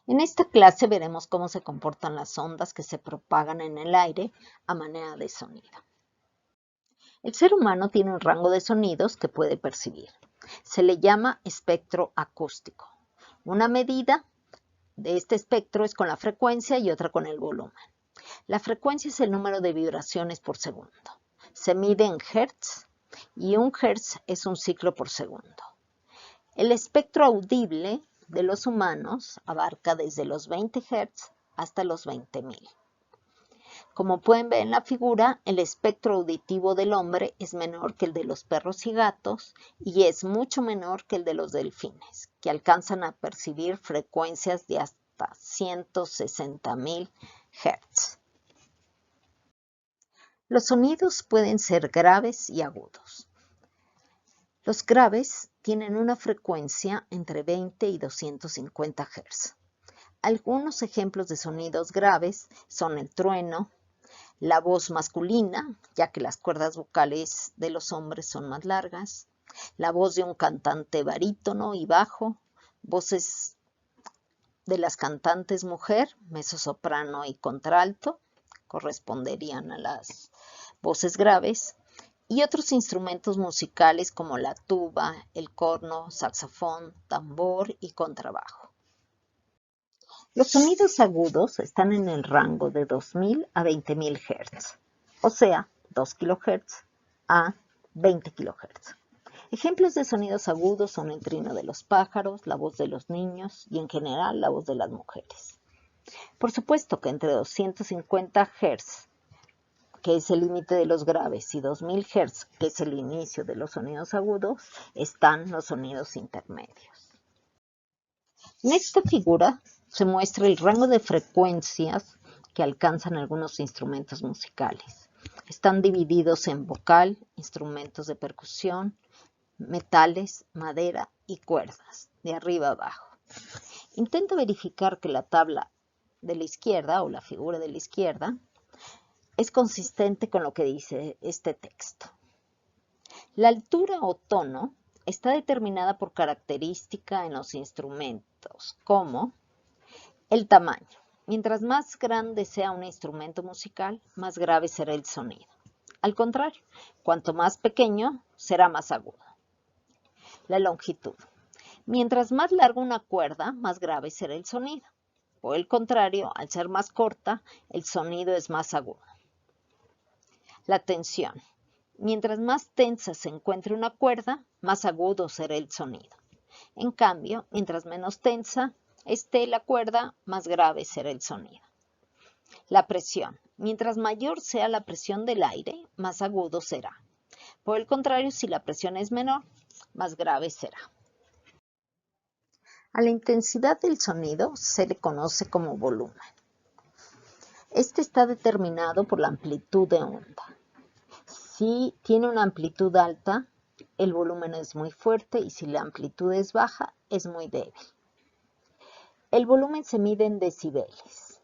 En esta clase veremos cómo se comportan las ondas que se propagan en el aire a manera de sonido. El ser humano tiene un rango de sonidos que puede percibir. Se le llama espectro acústico. Una medida de este espectro es con la frecuencia y otra con el volumen. La frecuencia es el número de vibraciones por segundo. Se mide en hertz y un hertz es un ciclo por segundo. El espectro audible de los humanos abarca desde los 20 Hz hasta los 20.000. Como pueden ver en la figura, el espectro auditivo del hombre es menor que el de los perros y gatos y es mucho menor que el de los delfines, que alcanzan a percibir frecuencias de hasta 160.000 Hz. Los sonidos pueden ser graves y agudos. Los graves tienen una frecuencia entre 20 y 250 Hz. Algunos ejemplos de sonidos graves son el trueno, la voz masculina, ya que las cuerdas vocales de los hombres son más largas, la voz de un cantante barítono y bajo, voces de las cantantes mujer, mezzosoprano y contralto, corresponderían a las voces graves, y otros instrumentos musicales como la tuba, el corno, saxofón, tambor y contrabajo. Los sonidos agudos están en el rango de 2.000 a 20.000 Hz, o sea, 2 kHz a 20 kHz. Ejemplos de sonidos agudos son el trino de los pájaros, la voz de los niños y en general la voz de las mujeres. Por supuesto que entre 250 Hz, que es el límite de los graves, y 2.000 Hz, que es el inicio de los sonidos agudos, están los sonidos intermedios. En esta figura se muestra el rango de frecuencias que alcanzan algunos instrumentos musicales. Están divididos en vocal, instrumentos de percusión, metales, madera y cuerdas, de arriba a abajo. Intento verificar que la tabla de la izquierda o la figura de la izquierda es consistente con lo que dice este texto. La altura o tono está determinada por característica en los instrumentos, como el tamaño. Mientras más grande sea un instrumento musical, más grave será el sonido. Al contrario, cuanto más pequeño, será más agudo. La longitud. Mientras más larga una cuerda, más grave será el sonido. Por el contrario, al ser más corta, el sonido es más agudo. La tensión. Mientras más tensa se encuentre una cuerda, más agudo será el sonido. En cambio, mientras menos tensa esté la cuerda, más grave será el sonido. La presión. Mientras mayor sea la presión del aire, más agudo será. Por el contrario, si la presión es menor, más grave será. A la intensidad del sonido se le conoce como volumen. Este está determinado por la amplitud de onda. Si tiene una amplitud alta, el volumen es muy fuerte y si la amplitud es baja, es muy débil. El volumen se mide en decibeles.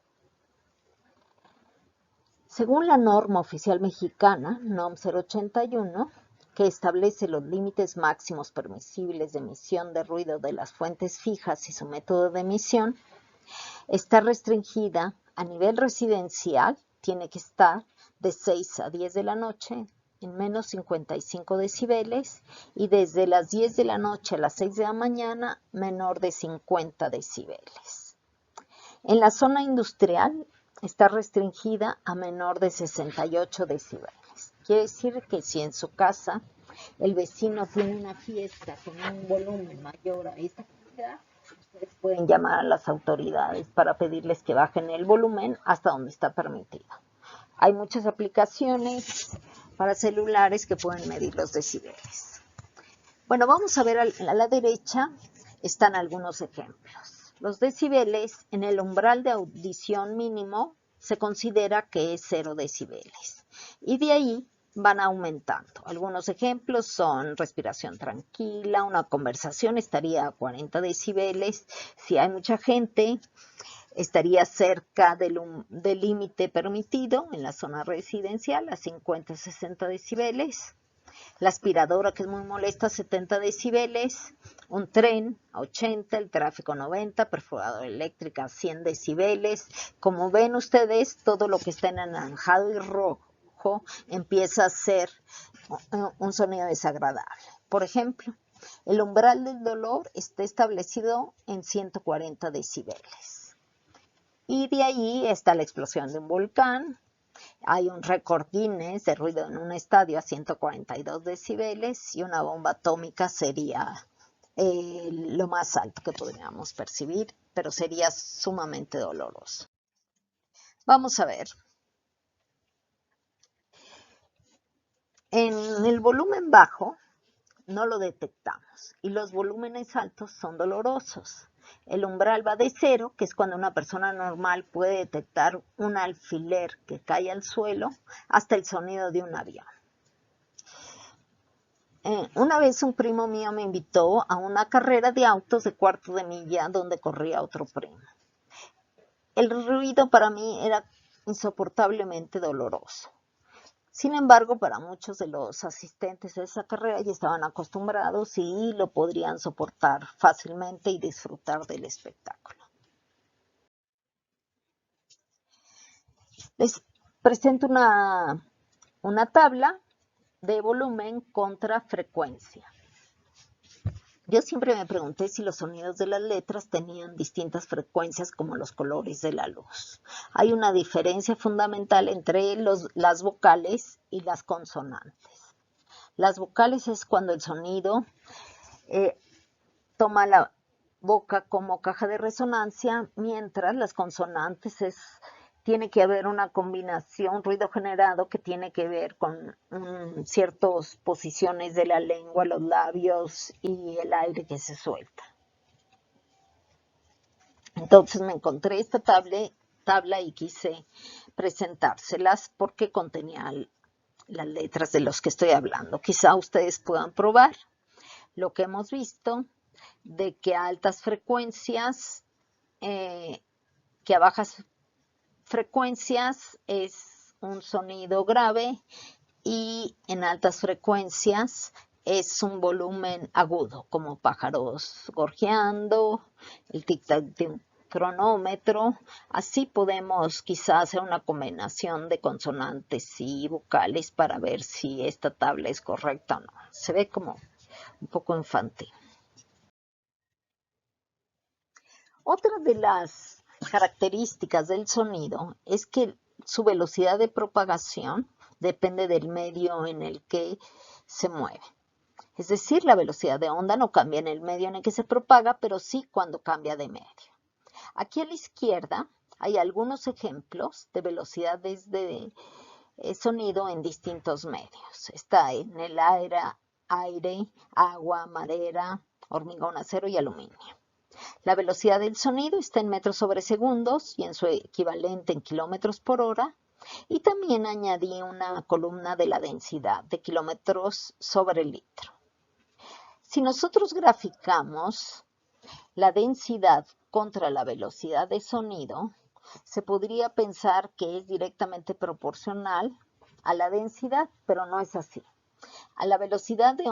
Según la norma oficial mexicana, NOM 081, que establece los límites máximos permisibles de emisión de ruido de las fuentes fijas y su método de emisión, está restringida a nivel residencial, tiene que estar de 6 a 10 de la noche en menos 55 decibeles y desde las 10 de la noche a las 6 de la mañana menor de 50 decibeles. En la zona industrial está restringida a menor de 68 decibeles. Quiere decir que si en su casa el vecino tiene una fiesta con un volumen mayor a esta cantidad, ustedes pueden llamar a las autoridades para pedirles que bajen el volumen hasta donde está permitido. Hay muchas aplicaciones para celulares que pueden medir los decibeles. Bueno, vamos a ver a la derecha están algunos ejemplos. Los decibeles en el umbral de audición mínimo se considera que es 0 decibeles y de ahí van aumentando. Algunos ejemplos son respiración tranquila, una conversación estaría a 40 decibeles, si hay mucha gente estaría cerca del límite permitido en la zona residencial a 50-60 decibeles. La aspiradora, que es muy molesta, 70 decibeles, un tren a 80, el tráfico 90, perforadora eléctrica 100 decibeles. Como ven ustedes, todo lo que está en anaranjado y rojo empieza a ser un sonido desagradable. Por ejemplo, el umbral del dolor está establecido en 140 decibeles. Y de ahí está la explosión de un volcán. Hay un récord Guinness de ruido en un estadio a 142 decibeles y una bomba atómica sería lo más alto que podríamos percibir, pero sería sumamente doloroso. Vamos a ver. En el volumen bajo no lo detectamos y los volúmenes altos son dolorosos. El umbral va de 0, que es cuando una persona normal puede detectar un alfiler que cae al suelo, hasta el sonido de un avión. Una vez un primo mío me invitó a una carrera de autos de cuarto de milla donde corría otro primo. El ruido para mí era insoportablemente doloroso. Sin embargo, para muchos de los asistentes a esa carrera ya estaban acostumbrados y lo podrían soportar fácilmente y disfrutar del espectáculo. Les presento una tabla de volumen contra frecuencia. Yo siempre me pregunté si los sonidos de las letras tenían distintas frecuencias como los colores de la luz. Hay una diferencia fundamental entre las vocales y las consonantes. Las vocales es cuando el sonido toma la boca como caja de resonancia, mientras las consonantes tiene que haber una combinación, ruido generado que tiene que ver con ciertas posiciones de la lengua, los labios y el aire que se suelta. Entonces me encontré esta tabla y quise presentárselas porque contenía las letras de los que estoy hablando. Quizá ustedes puedan probar lo que hemos visto, de que a altas frecuencias, que a bajas frecuencias es un sonido grave y en altas frecuencias es un volumen agudo, como pájaros gorjeando, el tic-tac de un cronómetro. Así podemos quizás hacer una combinación de consonantes y vocales para ver si esta tabla es correcta o no. Se ve como un poco infantil. Otra de las características del sonido es que su velocidad de propagación depende del medio en el que se mueve. Es decir, la velocidad de onda no cambia en el medio en el que se propaga, pero sí cuando cambia de medio. Aquí a la izquierda hay algunos ejemplos de velocidades de sonido en distintos medios. Está en el aire, agua, madera, hormigón, acero y aluminio. La velocidad del sonido está en metros sobre segundos y en su equivalente en kilómetros por hora. Y también añadí una columna de la densidad de kilómetros sobre litro. Si nosotros graficamos la densidad contra la velocidad de sonido, se podría pensar que es directamente proporcional a la densidad, pero no es así. A la velocidad de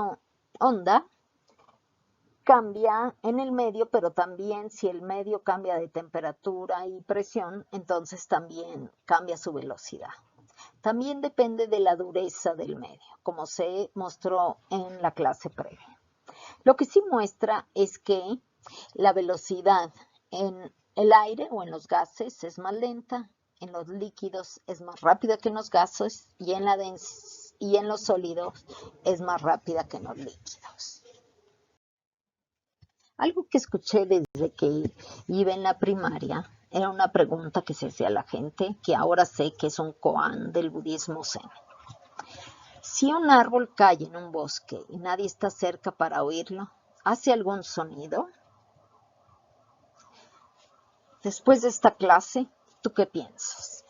onda cambia en el medio, pero también si el medio cambia de temperatura y presión, entonces también cambia su velocidad. También depende de la dureza del medio, como se mostró en la clase previa. Lo que sí muestra es que la velocidad en el aire o en los gases es más lenta, en los líquidos es más rápida que en los gases y en los sólidos es más rápida que en los líquidos. Algo que escuché desde que iba en la primaria era una pregunta que se hacía a la gente, que ahora sé que es un koan del budismo zen. Si un árbol cae en un bosque y nadie está cerca para oírlo, ¿hace algún sonido? Después de esta clase, ¿tú qué piensas?